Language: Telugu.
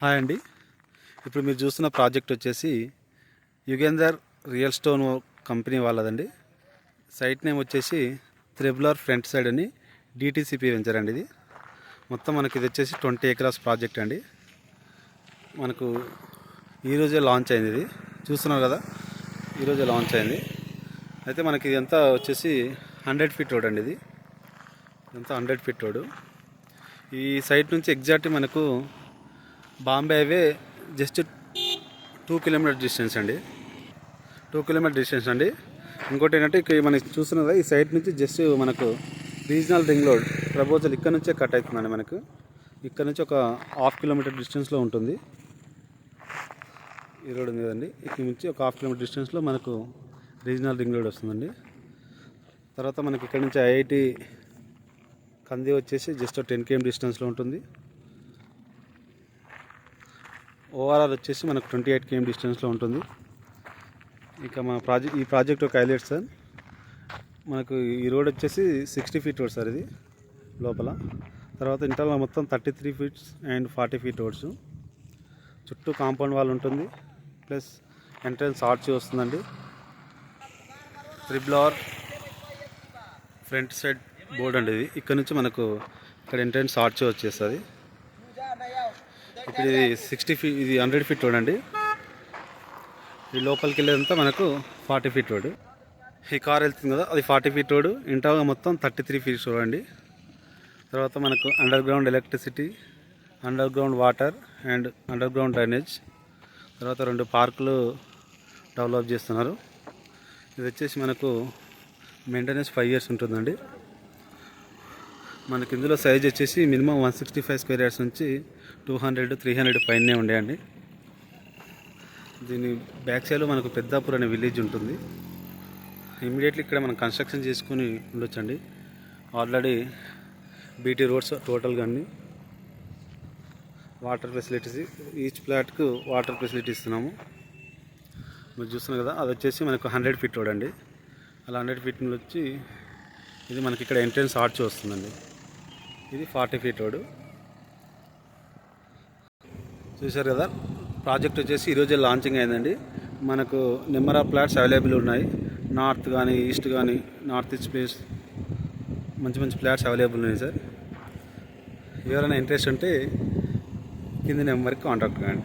హాయ్ అండి. ఇప్పుడు మీరు చూస్తున్న ప్రాజెక్ట్ వచ్చేసి యుగేందర్ రియల్ స్టోన్ కంపెనీ వాళ్ళదండి. సైట్ నేమ్ వచ్చేసి త్రిబులర్ ఫ్రంట్ సైడ్ అని డిటిసిపి వెంచర్ అండి. ఇది మొత్తం మనకి ఇది వచ్చేసి 20 ఎకరాస్ ప్రాజెక్ట్ అండి. మనకు ఈరోజే లాంచ్ అయింది. ఇది చూస్తున్నారు కదా, ఈరోజే లాంచ్ అయింది. అయితే మనకి ఇదంతా వచ్చేసి 100 ఫీట్ రోడ్ అండి. ఇది ఇదంతా 100 ఫీట్ రోడ్. ఈ సైట్ నుంచి ఎగ్జాక్ట్ మనకు Bombay highway just 2 kilometre distance అండి. 2 కిలోమీటర్ డిస్టెన్స్ అండి. ఇంకోటి ఏంటంటే ఇక్కడ మనకి చూస్తున్నదా, ఈ సైట్ నుంచి జస్ట్ మనకు రీజనల్ రింగ్ రోడ్ ప్రపోజల్ ఇక్కడ నుంచే కట్ అవుతుందండి. మనకు ఇక్కడ నుంచి ఒక 1/2 కిలోమీటర్ డిస్టెన్స్లో ఉంటుంది ఈ రోడ్ ఉంది కదండి. ఇక్కడ నుంచి ఒక 1/2 కిలోమీటర్ డిస్టెన్స్లో మనకు రీజనల్ రింగ్ రోడ్ వస్తుందండి. తర్వాత మనకి ఇక్కడ నుంచి ఐఐటి కంది వచ్చేసి జస్ట్ 10 km డిస్టెన్స్లో ఉంటుంది. ఓఆర్ఆర్ వచ్చేసి మనకు 28 km డిస్టెన్స్లో ఉంటుంది. ఇక మన ఈ ప్రాజెక్ట్ ఒక హైలైట్ సార్. మనకు ఈ రోడ్ వచ్చేసి 60 ఫీట్ రోడ్ సార్ ఇది లోపల. తర్వాత ఇంటర్నల్ మొత్తం 33 ఫీట్స్ అండ్ 40 ఫీట్ రోడ్స్. చుట్టూ కాంపౌండ్ వాల్ ఉంటుంది, ప్లస్ ఎంట్రన్స్ ఆర్చ్ వస్తుందండి. త్రిబులర్ ఫ్రంట్ సైడ్ బోర్డ్ అండి. ఇది ఇక్కడ నుంచి మనకు ఇక్కడ ఎంట్రన్స్ ఆర్చ్ వచ్చేస్తుంది. ఇప్పుడు ఇది 60 ఫీట్, ఇది 100 ఫీట్ రోడ్ అండి. ఈ లోపలికి వెళ్ళేదంతా మనకు 40 ఫీట్ రోడ్. ఈ కార్ వెళ్తుంది కదా, అది 40 ఫీట్ రోడ్. ఇంటర్గా మొత్తం 33 ఫీట్స్ రోడ్ అండి. తర్వాత మనకు under ground electricity, under ground water and under ground drainage. తర్వాత 2 పార్కులు డెవలప్ చేస్తున్నారు. ఇది వచ్చేసి మనకు మెయింటెనెన్స్ 5 years ఉంటుందండి. మనకి ఇందులో సైజ్ వచ్చేసి మినిమం 165 స్క్వేర్ యార్డ్స్ నుంచి 200-300 పైనే ఉండేయండి. దీని బ్యాక్ సైడ్లో మనకు పెద్దాపూర్ అనే విలేజ్ ఉంటుంది. ఇమీడియట్లీ ఇక్కడ మనం కన్స్ట్రక్షన్ చేసుకుని ఉండొచ్చండి. ఆల్రెడీ బీటీ రోడ్స్ టోటల్గా అన్ని వాటర్ ఫెసిలిటీస్, ఈచ్ ఫ్లాట్కు వాటర్ ఫెసిలిటీ ఇస్తున్నాము. మీరు చూస్తున్నారు కదా, అది వచ్చేసి మనకు 100 ఫీట్ రోడ్ అండి. అలా 100 ఫీట్ వచ్చి ఇది మనకి ఇక్కడ ఎంట్రన్స్ ఆర్చ్ వస్తుందండి. ఇది 40 ఫీట్ రోడ్. చూశారు కదా, ప్రాజెక్ట్ వచ్చేసి ఈరోజే లాంచింగ్ అయిందండి. మనకు నెంబర్ ఆఫ్ ఫ్లాట్స్ అవైలబుల్ ఉన్నాయి. నార్త్ కానీ ఈస్ట్ కానీ, నార్త్ ఈస్ట్ ప్లేస్ మంచి మంచి ఫ్లాట్స్ అవైలబుల్ ఉన్నాయి సార్. ఎవరైనా ఇంట్రెస్ట్ ఉంటే కింద నెంబర్కి కాంటాక్ట్ కాండి.